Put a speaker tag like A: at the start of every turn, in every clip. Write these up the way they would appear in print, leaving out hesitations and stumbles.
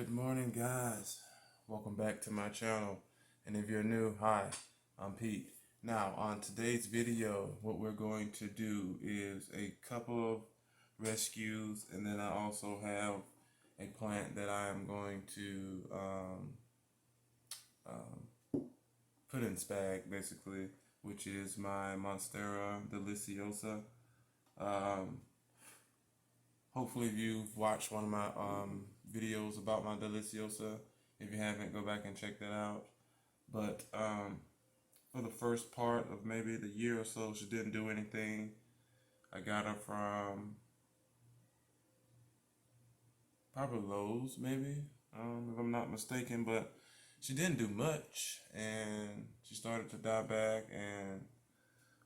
A: Good morning, guys. Welcome back to my channel. And if you're new, hi, I'm Pete. Now, on today's video, what we're going to do is a couple of rescues, and then I also have a plant that I am going to put in spag, basically, which is my Monstera Deliciosa. Hopefully, if you've watched one of my videos about my Deliciosa, if you haven't, go back and check that out. But for the first part of maybe the year or so, she didn't do anything. I got her from probably Lowe's, maybe, if I'm not mistaken. But she didn't do much, and she started to die back, and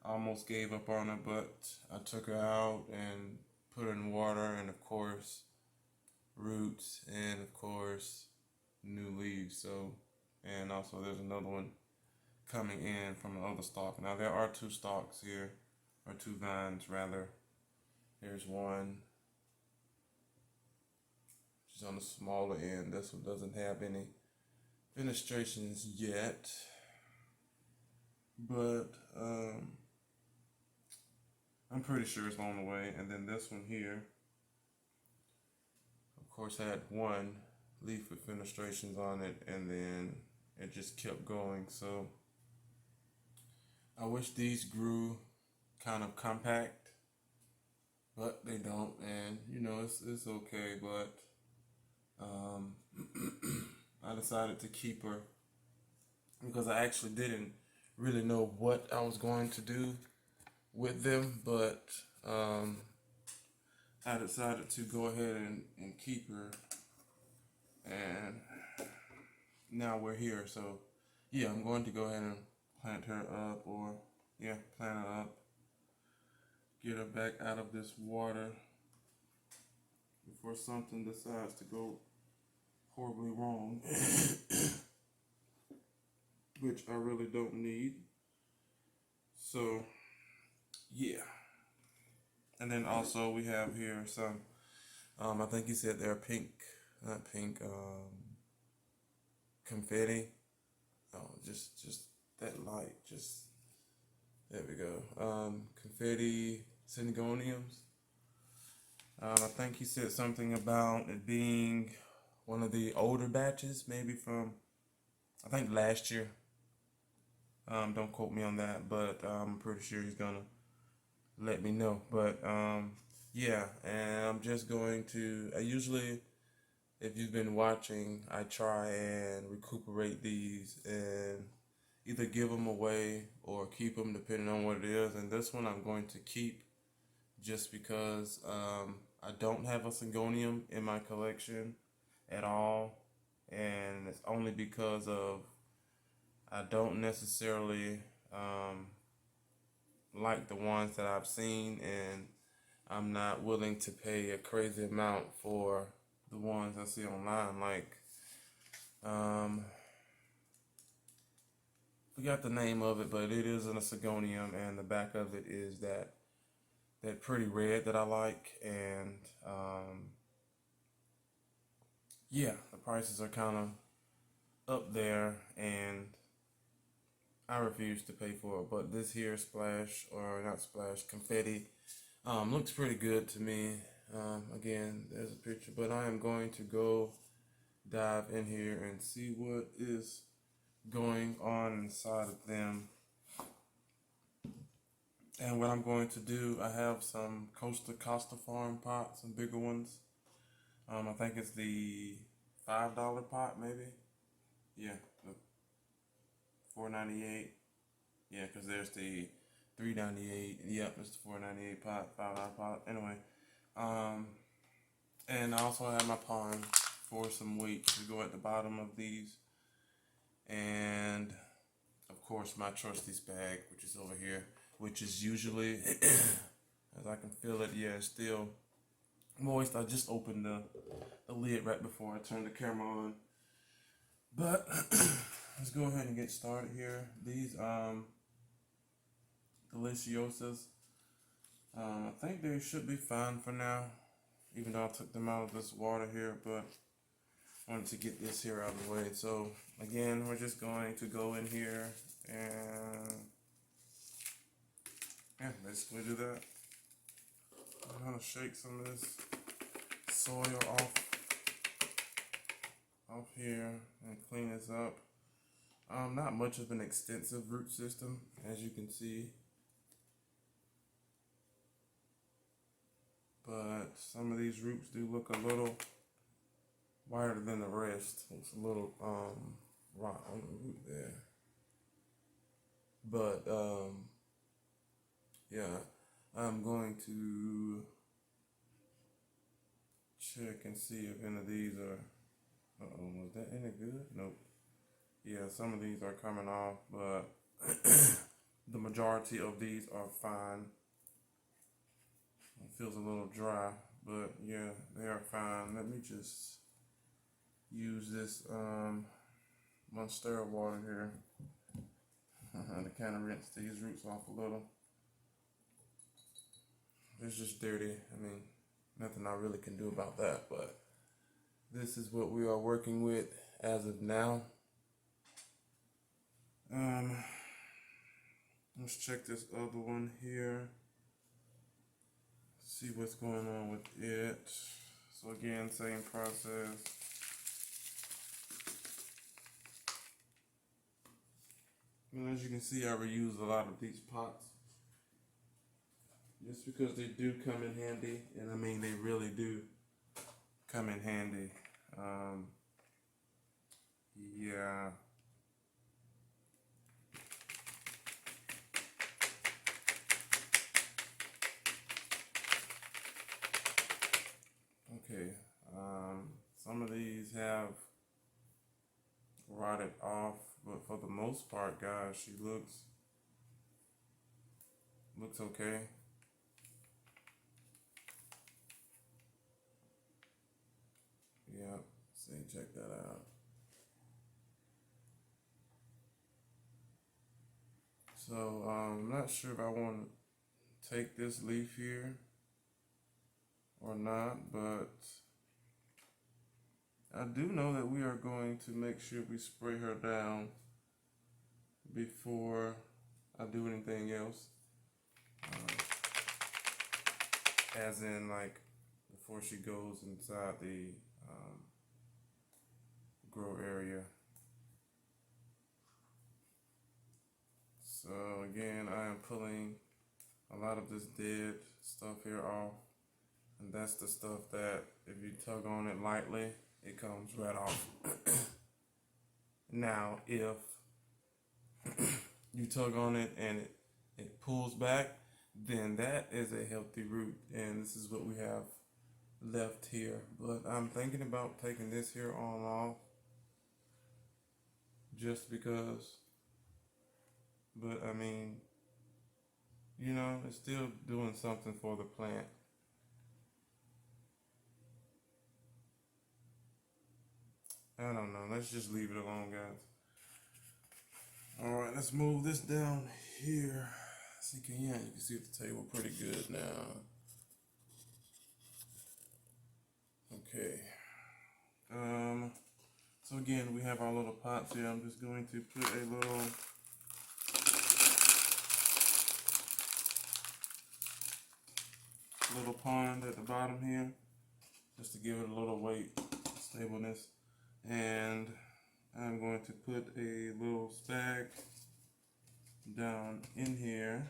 A: I almost gave up on her. But I took her out and put her in water, and of course roots, and of course new leaves. So, and also there's another one coming in from the other stalk. Now there are two stalks here, or two vines rather. Here's one. She's on the smaller end. This one doesn't have any fenestrations yet, but I'm pretty sure it's on the way. And then this one here, of course, had one leaf with fenestrations on it, and then it just kept going. So I wish these grew kind of compact, but they don't, and you know, it's okay. But I decided to keep her because I actually didn't really know what I was going to do with them, but I decided to go ahead and keep her, and now we're here. So yeah, I'm going to go ahead and plant her up, or yeah, plant her up, get her back out of this water before something decides to go horribly wrong, which I really don't need. So yeah. And then also we have here some, I think he said they're pink, not pink, confetti. Oh, just that light, just, there we go. Confetti Syngoniums. I think he said something about it being one of the older batches, maybe from, I think last year. Don't quote me on that, but I'm pretty sure he's gonna let me know. But yeah, and I'm just going to, I usually, if you've been watching, I try and recuperate these and either give them away or keep them depending on what it is. And this one I'm going to keep just because I don't have a Syngonium in my collection at all, and it's only because of I don't necessarily like the ones that I've seen, and I'm not willing to pay a crazy amount for the ones I see online. Like, forgot the name of it, but it is in a Syngonium, and the back of it is that pretty red that I like. And yeah, the prices are kind of up there, and I refuse to pay for it. But this here splash, or not splash, confetti, looks pretty good to me. Again, there's a picture, but I am going to go dive in here and see what is going on inside of them. And what I'm going to do, I have some Costa Farm pots, some bigger ones. I think it's the $5 pot, maybe. Yeah, $4.98. Yeah, because there's the $3.98. Yep, it's the $4.98 pot, $5 pot. Anyway, and I also have my pond for some weight to go at the bottom of these, and of course my trusty spag, which is over here, which is usually, as I can feel it, yeah, it's still moist. I just opened the lid right before I turned the camera on. But let's go ahead and get started here. These Deliciosas, I think they should be fine for now, even though I took them out of this water here. But wanted to get this here out of the way. So again, we're just going to go in here and yeah, basically do that. I'm gonna shake some of this soil off here and clean this up. Not much of an extensive root system, as you can see, but some of these roots do look a little wider than the rest. It's a little rot on the root there, but yeah, I'm going to check and see if any of these are. Was that any good? Nope. Yeah, some of these are coming off, but the majority of these are fine. It feels a little dry, but yeah, they are fine. Let me just use this Monstera water here to kind of rinse these roots off a little. It's just dirty. I mean, nothing I really can do about that, but this is what we are working with as of now. Let's check this other one here. See what's going on with it. So again, same process. And as you can see, I reuse a lot of these pots just because they do come in handy, and I mean they really do come in handy. Yeah. Okay, some of these have rotted off, but for the most part, guys, she looks okay. Yep, see, check that out. So, I'm not sure if I want to take this leaf here or not, but I do know that we are going to make sure we spray her down before I do anything else. As in, like, before she goes inside the grow area. So again, I am pulling a lot of this dead stuff here off, and that's the stuff that if you tug on it lightly, it comes right off. Now, if you tug on it and it pulls back, then that is a healthy root, and this is what we have left here. But I'm thinking about taking this here on off just because, but I mean, you know, it's still doing something for the plant. I don't know, let's just leave it alone, guys. Alright, let's move this down here. So you can see the table pretty good now. Okay. So again, we have our little pots here. I'm just going to put a little pond at the bottom here, just to give it a little weight, stableness. And I'm going to put a little spag down in here.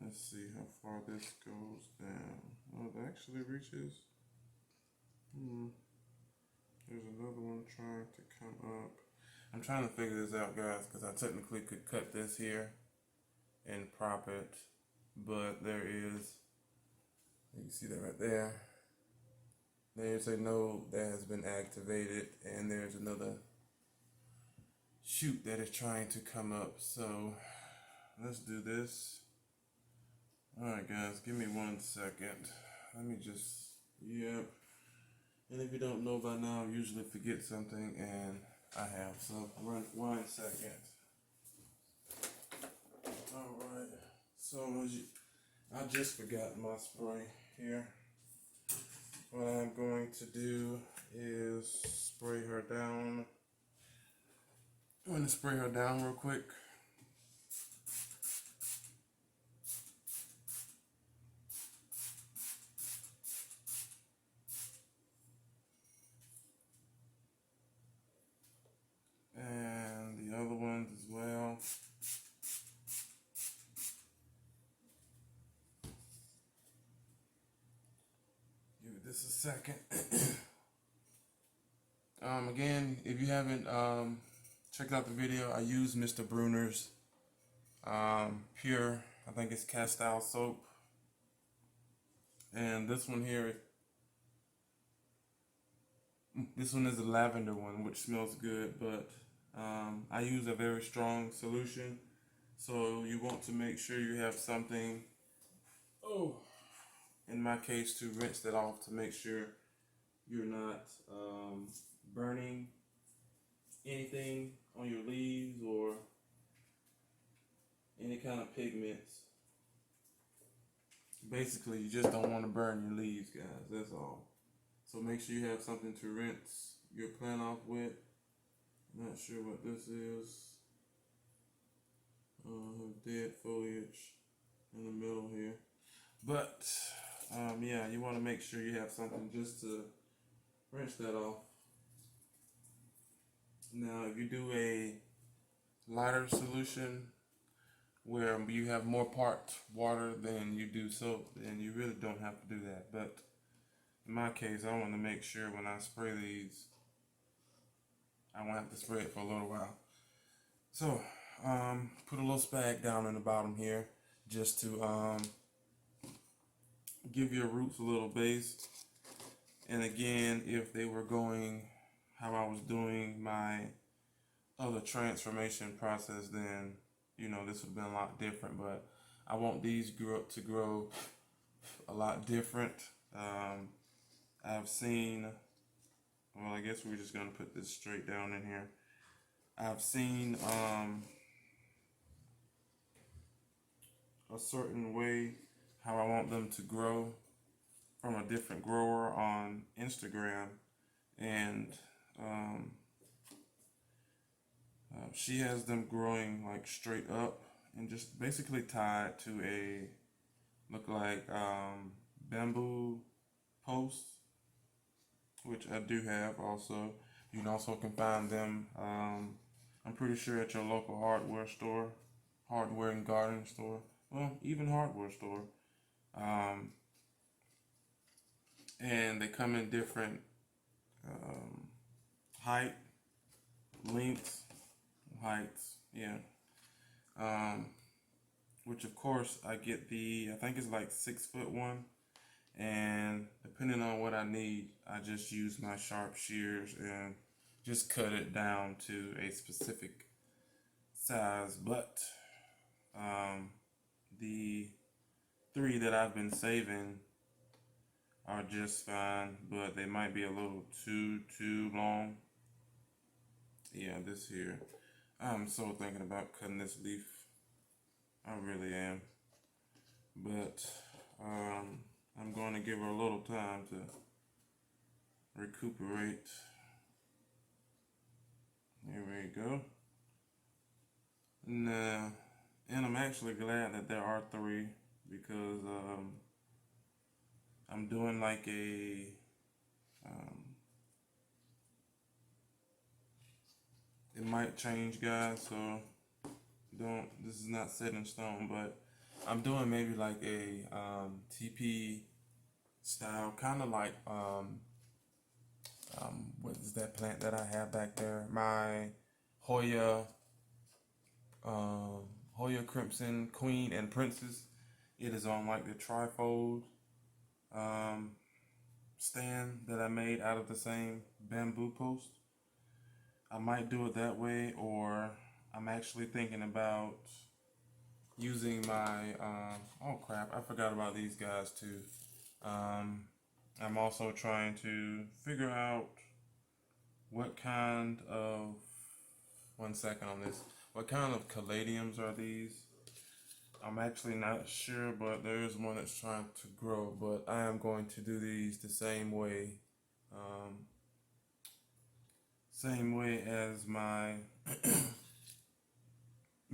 A: Let's see how far this goes down. Oh, it actually reaches. There's another one trying to come up. I'm trying to figure this out, guys, because I technically could cut this here and prop it, but there is, you can see that right there. There's a node that has been activated, and there's another shoot that is trying to come up. So let's do this. Alright guys, give me 1 second. Let me just, yep. And if you don't know by now, I usually forget something, and I have. So 1 second. Alright, so I just forgot my spray here. what I'm going to do is spray her down. I'm going to spray her down real quick. And the other ones as well. Give this a second. Again, if you haven't checked out the video, I use Mr. Bruner's pure, I think it's castile soap. And this one here, this one is a lavender one, which smells good, but I use a very strong solution. So you want to make sure you have something, in my case, to rinse that off to make sure you're not burning anything on your leaves or any kind of pigments. Basically, you just don't want to burn your leaves, guys. That's all. So make sure you have something to rinse your plant off with. Not sure what this is. Dead foliage in the middle here. But yeah, you want to make sure you have something just to rinse that off. Now, if you do a lighter solution where you have more part water than you do soap, then you really don't have to do that. But in my case, I want to make sure when I spray these, I won't have to spray it for a little while. So, put a little spag down in the bottom here just to give your roots a little base. And again, if they were going how I was doing my other transformation process, then this would have been a lot different. But I want these to grow a lot different. I've seen, well, I guess we're just gonna put this straight down in here. I've seen a certain way how I want them to grow from a different grower on Instagram, and she has them growing like straight up and just basically tied to a look like bamboo post, which I do have also. You can also find them, I'm pretty sure, at your local hardware store, hardware and garden store, well, even hardware store. And they come in different heights, yeah. Which of course I get I think it's like 6-foot one, and depending on what I need, I just use my sharp shears and just cut it down to a specific size. But the 3 that I've been saving are just fine, but they might be a little too long. Yeah, this here, I'm so thinking about cutting this leaf. I really am. But I'm going to give her a little time to recuperate. Here we go. And I'm actually glad that there are 3, because I'm doing like a it might change, guys, so this is not set in stone, but I'm doing maybe like a TP style, kind of like what is that plant that I have back there? My Hoya Crimson Queen and Princess. It is on like the trifold stand that I made out of the same bamboo post. I might do it that way, or I'm actually thinking about using my oh crap, I forgot about these guys too. I'm also trying to figure out what kind of, one second on this, what kind of caladiums are these? I'm actually not sure, but there is one that's trying to grow. But I am going to do these the um, same way as my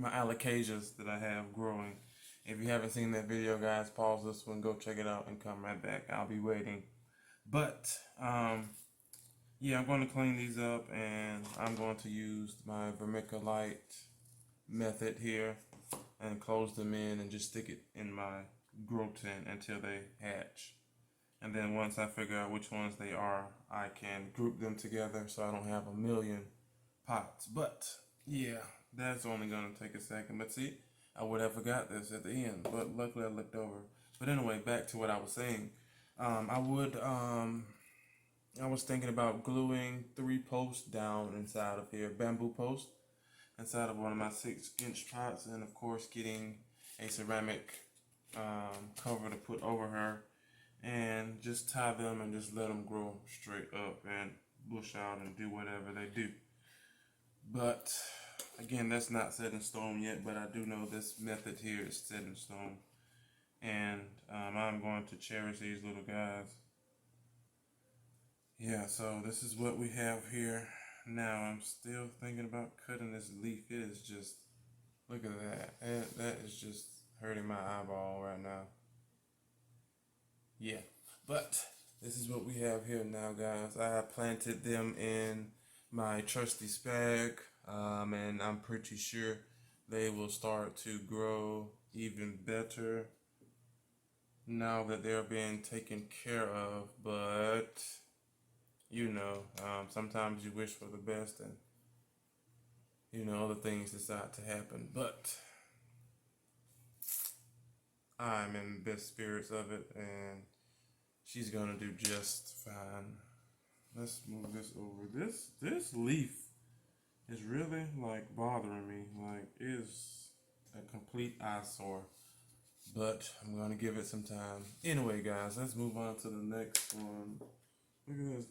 A: alocasias that I have growing. If you haven't seen that video, guys, pause this one, go check it out, and come right back. I'll be waiting. But yeah, I'm going to clean these up, and I'm going to use my vermiculite method here and close them in and just stick it in my grow tent until they hatch. And then once I figure out which ones they are, I can group them together so I don't have a million pots. But yeah, that's only gonna take a second. But see, I would have forgot this at the end, but luckily I looked over. But anyway, back to what I was saying. I was thinking about gluing 3 posts down inside of here, bamboo posts, inside of one of my 6-inch pots, and of course getting a ceramic cover to put over her, and just tie them and just let them grow straight up and bush out and do whatever they do. But again, that's not set in stone yet, but I do know this method here is set in stone, and I'm going to cherish these little guys. Yeah, so this is what we have here. Now I'm still thinking about cutting this leaf. It is just, look at that. That is just hurting my eyeball right now. Yeah, but this is what we have here now, guys. I have planted them in my trusty spag, and I'm pretty sure they will start to grow even better now that they're being taken care of. But you know, sometimes you wish for the best, and you know, other things decide to happen. But I'm in the best spirits of it, and she's gonna do just fine. Let's move this over. This leaf is really like bothering me. Like, it is a complete eyesore. But I'm gonna give it some time. Anyway, guys, let's move on to the next one. Look at this.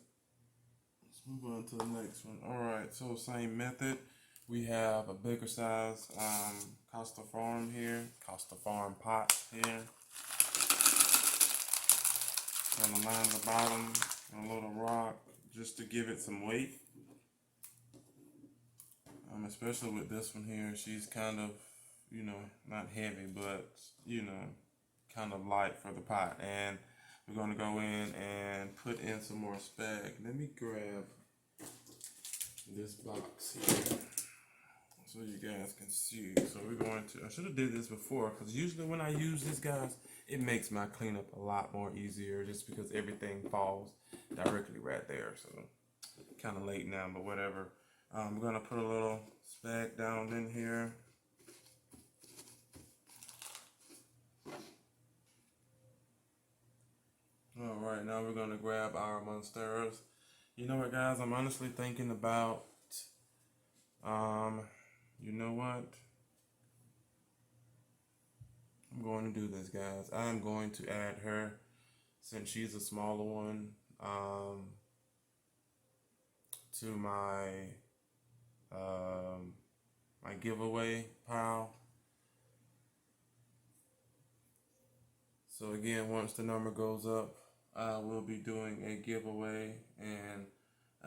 A: Let's move on to the next one. Alright, so same method. We have a bigger size Costa Farm here. Costa Farm pot here. Gonna line the bottom with a little rock just to give it some weight. Especially with this one here, she's kind of, you know, not heavy, but, you know, kind of light for the pot. And we're going to go in and put in some more spag. Let me grab this box here so you guys can see. So we're going to, I should have did this before, because usually when I use this, guys, it makes my cleanup a lot more easier just because everything falls directly right there. So kind of late now, but whatever. We're going to put a little spag down in here. Alright, now we're going to grab our Monsteras. You know what, guys? I'm honestly thinking about, you know what? I'm going to do this, guys. I'm going to add her, since she's a smaller one, to my my giveaway pile. So again, once the number goes up, I will be doing a giveaway, and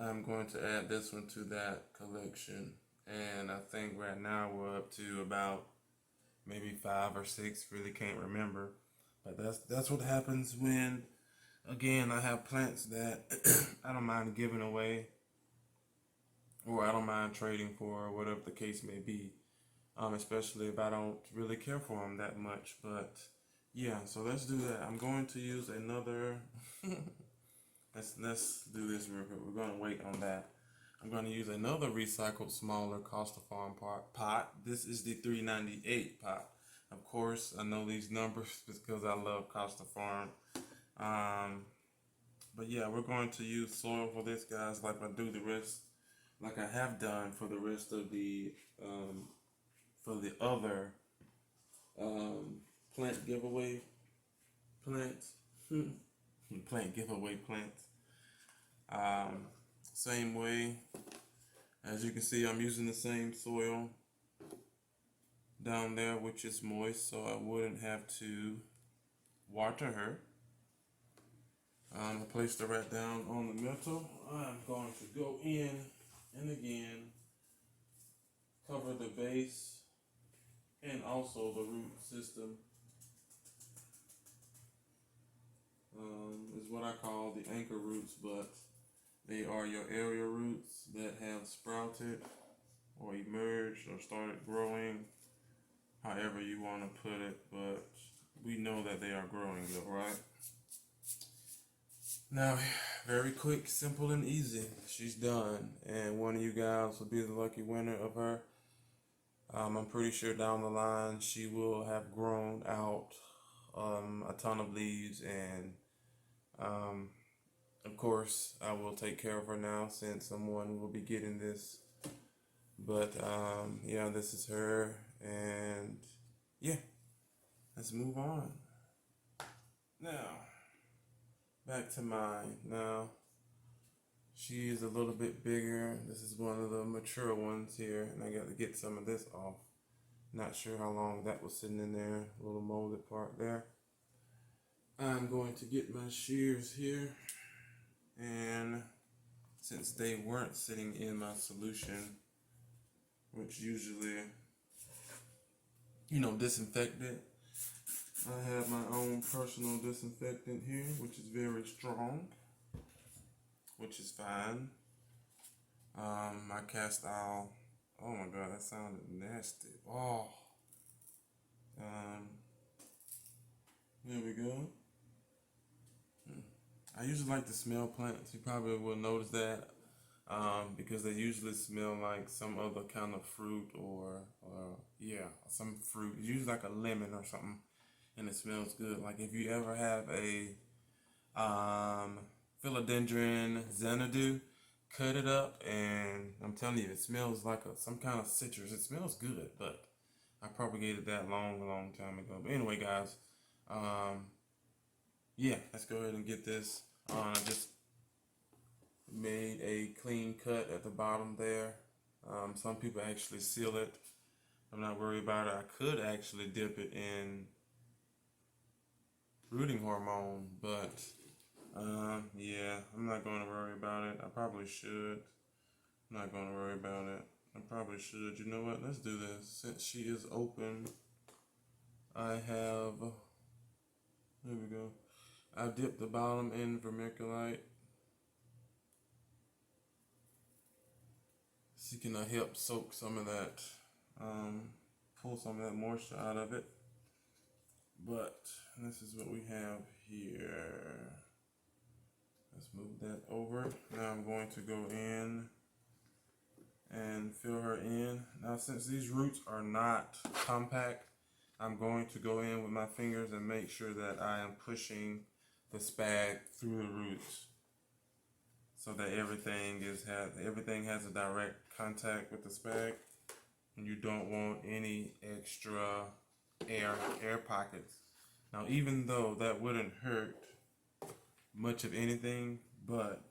A: I'm going to add this one to that collection. And I think right now we're up to about maybe 5 or 6, really can't remember. But that's what happens when, again, I have plants that I don't mind giving away, or I don't mind trading for, or whatever the case may be, especially if I don't really care for them that much. But yeah, so let's do that. I'm going to use another, let's do this real quick. We're going to wait on that. I'm going to use another recycled smaller Costa Farm pot. This is the 398 pot. Of course, I know these numbers because I love Costa Farm. But yeah, we're going to use soil for this, guys, like I do the rest, like I have done for the rest of the, for the other plant giveaway plants. Plant giveaway plants. Same way. As you can see, I'm using the same soil. down there, which is moist, so I wouldn't have to water her. I placed her right down on the mantle. I'm going to go in and again cover the base and also the root system. Is what I call the anchor roots, but they are your area roots that have sprouted or emerged or started growing, however you want to put it, but we know that they are growing though, right? Now, very quick, simple, and easy. She's done, and one of you guys will be the lucky winner of her. I'm pretty sure down the line she will have grown out a ton of leaves, and of course I will take care of her now since someone will be getting this. But yeah, this is her, and yeah, let's move on. Now, back to mine. Now, she is a little bit bigger. This is one of the mature ones here, and I got to get some of this off. Not sure how long that was sitting in there, a little molded part there. I'm going to get my shears here, and since they weren't sitting in my solution, which usually, disinfect it, I have my own personal disinfectant here, which is very strong, which is fine. My cast iron, oh my god, that sounded nasty. Oh. Here we go. I usually like to smell plants. You probably will notice that because they usually smell like some other kind of fruit or some fruit. It's usually like a lemon or something, and it smells good. Like if you ever have a philodendron xanadu, cut it up, and I'm telling you, it smells like some kind of citrus. It smells good, but I propagated that long time ago. But anyway, guys, yeah, let's go ahead and get this on. I just made a clean cut at the bottom there. Some people actually seal it. I'm not worried about it. I could actually dip it in rooting hormone, but yeah, I'm not going to worry about it. I probably should. I'm not going to worry about it. I probably should. You know what? Let's do this. Since she is open, I have, there we go. I dipped the bottom in vermiculite. So you can help soak some of that, pull some of that moisture out of it. But this is what we have here. Let's move that over. Now I'm going to go in and fill her in. Now since these roots are not compact, I'm going to go in with my fingers and make sure that I am pushing the spag through the roots so that everything has a direct contact with the spag, and you don't want any extra air pockets. Now, even though that wouldn't hurt much of anything, but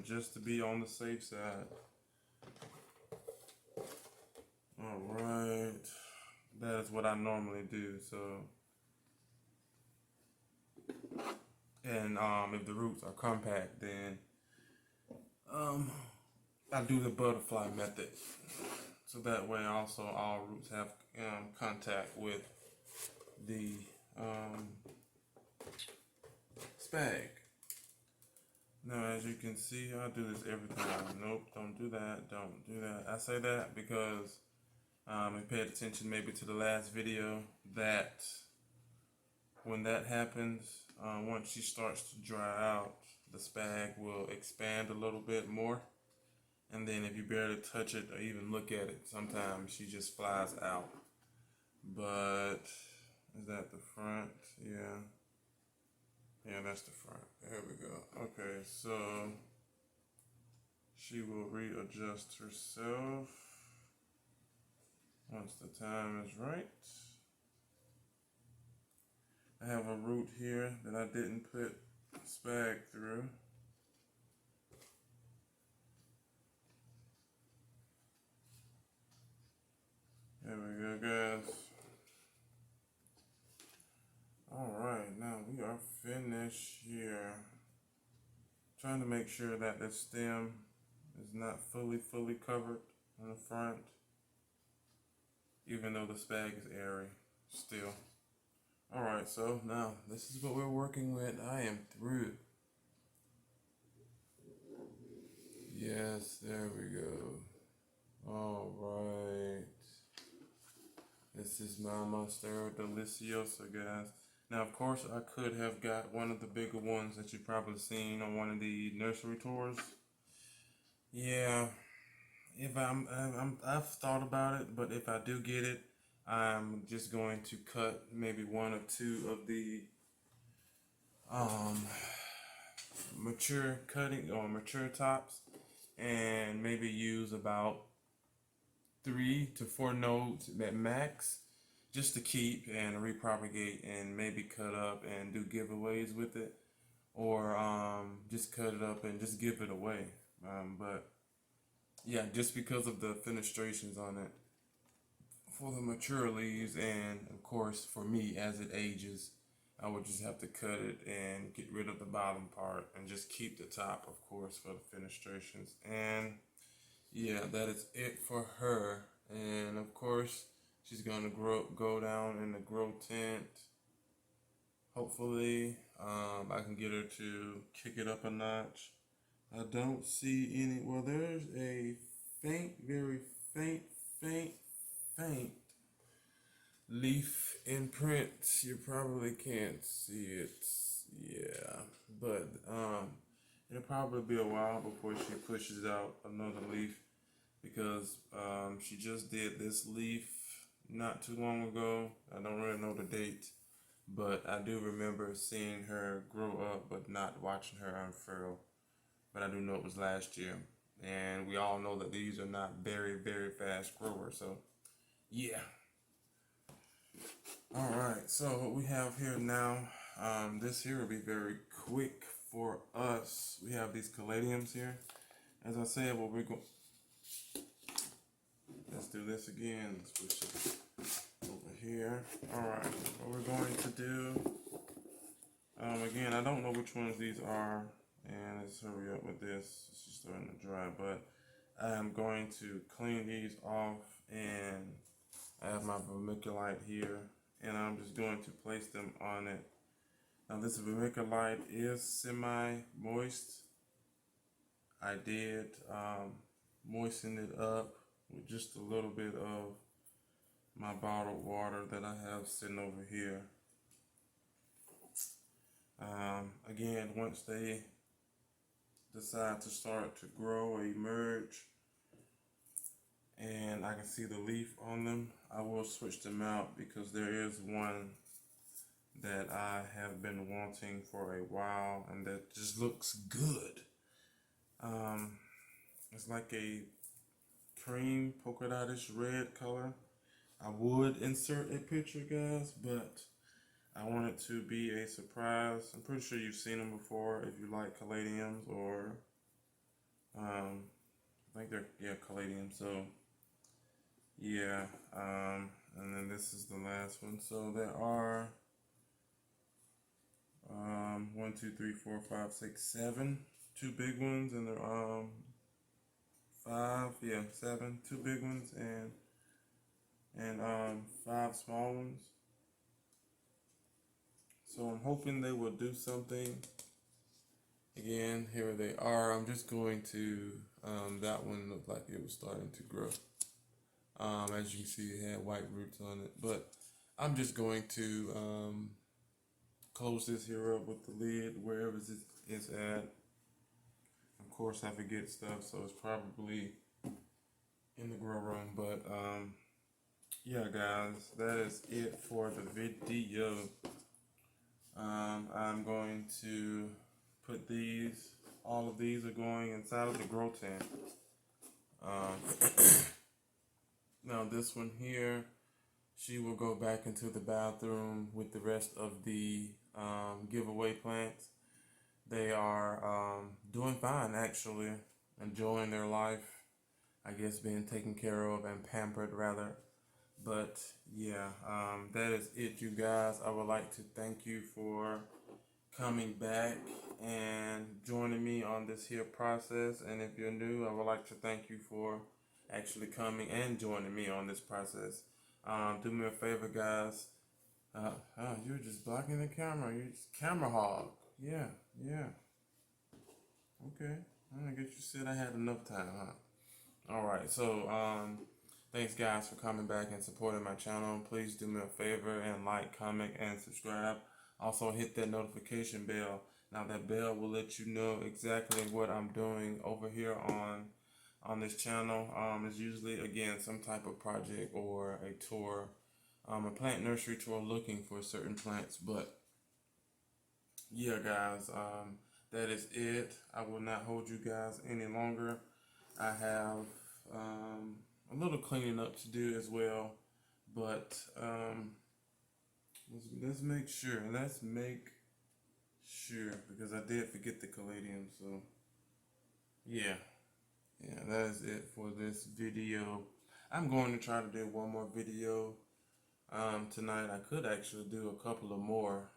A: just to be on the safe side. All right, that is what I normally do. So, and if the roots are compact, then I do the butterfly method. So that way, also all roots have contact with the spag. Now, as you can see, I do this every time. Nope, don't do that. Don't do that. I say that because I paid attention maybe to the last video that when that happens, once she starts to dry out, the spag will expand a little bit more. And then if you barely touch it or even look at it, sometimes she just flies out. But is that the front? Yeah. Yeah, that's the front. There we go. Okay, so she will readjust herself once the time is right. I have a root here that I didn't put spag through. There we go, guys. Alright, now we are finished here. Trying to make sure that the stem is not fully covered on the front, even though the spag is airy still. Alright, so now this is what we're working with. I am through. Yes, there we go. Alright. This is my Monstera Deliciosa, guys. Now, of course, I could have got one of the bigger ones that you've probably seen on one of the nursery tours. Yeah, if I've thought about it, but if I do get it, I'm just going to cut maybe one or two of the mature cutting or mature tops, and maybe use about 3 to 4 nodes at max, just to keep and repropagate, and maybe cut up and do giveaways with it, or just cut it up and just give it away. But yeah, just because of the fenestrations on it for the mature leaves, and of course for me as it ages, I would just have to cut it and get rid of the bottom part and just keep the top, of course, for the fenestrations. And yeah, that is it for her. And of course, she's gonna go down in the grow tent. Hopefully, I can get her to kick it up a notch. I don't see any. Well, there's a faint, very faint leaf imprint. You probably can't see it. Yeah, but it'll probably be a while before she pushes out another leaf, because she just did this leaf not too long ago. I don't really know the date, but I do remember seeing her grow up but not watching her unfurl. But I do know it was last year, and we all know that these are not very fast growers. So yeah. All right, so what we have here now, this here will be very quick for us. We have these caladiums here. As I said, what we're going, let's do this again. Switch it over here. All right, what we're going to do, again, I don't know which ones these are, and let's hurry up with this. It's just starting to dry, but I'm going to clean these off, and I have my vermiculite here, and I'm just going to place them on it. Now this vermiculite is semi-moist. I did moisten it up with just a little bit of my bottled water that I have sitting over here. Again, once they decide to start to grow or emerge, and I can see the leaf on them, I will switch them out, because there is one that I have been wanting for a while and that just looks good. It's like a cream polka dotish red color. I would insert a picture, guys, but I want it to be a surprise. I'm pretty sure you've seen them before if you like caladiums, or I think they're, yeah, caladiums. So yeah, and then this is the last one. So there are 1, 2, 3, 4, 5, 6, 7, 2 big ones, and there are 7, 2 big ones, and 5 small ones. So I'm hoping they will do something. Again, here they are. I'm just going to, that one looked like it was starting to grow. As you can see, it had white roots on it, but I'm just going to close this here up with the lid wherever it's at. Of course, I forget stuff, so it's probably in the grow room. But yeah, guys, that is it for the video. I'm going to put these. All of these are going inside of the grow tent. Now this one here, she will go back into the bathroom with the rest of the giveaway plants. They are doing fine, actually, enjoying their life, I guess, being taken care of and pampered, rather. But yeah, that is it, you guys. I would like to thank you for coming back and joining me on this here process. And if you're new, I would like to thank you for actually coming and joining me on this process. Do me a favor, guys. You're just blocking the camera. You're just camera hog. Yeah, yeah. Okay. I guess you said I had enough time, huh? All right. So, thanks, guys, for coming back and supporting my channel. Please do me a favor and like, comment, and subscribe. Also, hit that notification bell. Now, that bell will let you know exactly what I'm doing over here on this channel. It's usually, again, some type of project or a tour, a plant nursery tour looking for certain plants. But yeah, guys, that is it. I will not hold you guys any longer. I have a little cleaning up to do as well, but let's make sure. Let's make sure, because I did forget the caladium. So yeah, yeah, that is it for this video. I'm going to try to do one more video tonight. I could actually do a couple of more.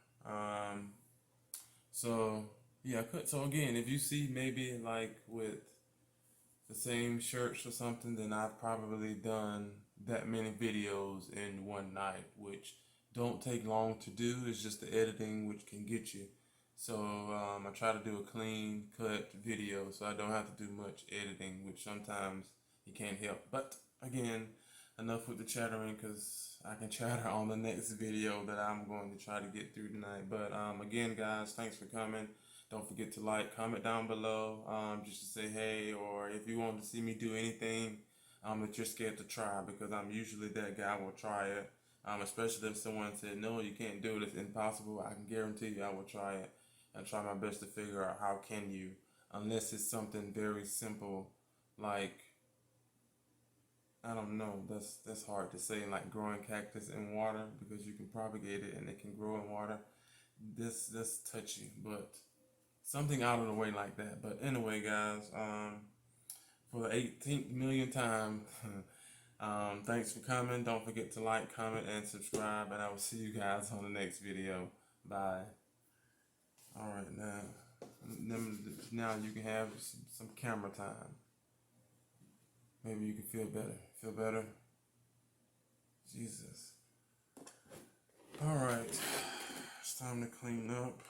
A: So yeah, I could. So again, if you see maybe like with the same shirts or something, then I've probably done that many videos in one night, which don't take long to do. It's just the editing which can get you. So I try to do a clean cut video, so I don't have to do much editing, which sometimes you can't help. But again, enough with the chattering, because I can chatter on the next video that I'm going to try to get through tonight. But again, guys, thanks for coming. Don't forget to like, comment down below, just to say hey, or if you want to see me do anything that you're scared to try, because I'm usually that guy who will try it. Especially if someone said, no, you can't do it, it's impossible. I can guarantee you I will try it and try my best to figure out how can you, unless it's something very simple, like, I don't know, that's hard to say, like growing cactus in water, because you can propagate it and it can grow in water. That's touchy, but something out of the way like that. But anyway, guys, for the 18th million time, thanks for coming. Don't forget to like, comment, and subscribe, and I will see you guys on the next video. Bye. All right, now you can have some camera time. Maybe you can feel better. Feel better? Jesus. All right, it's time to clean up.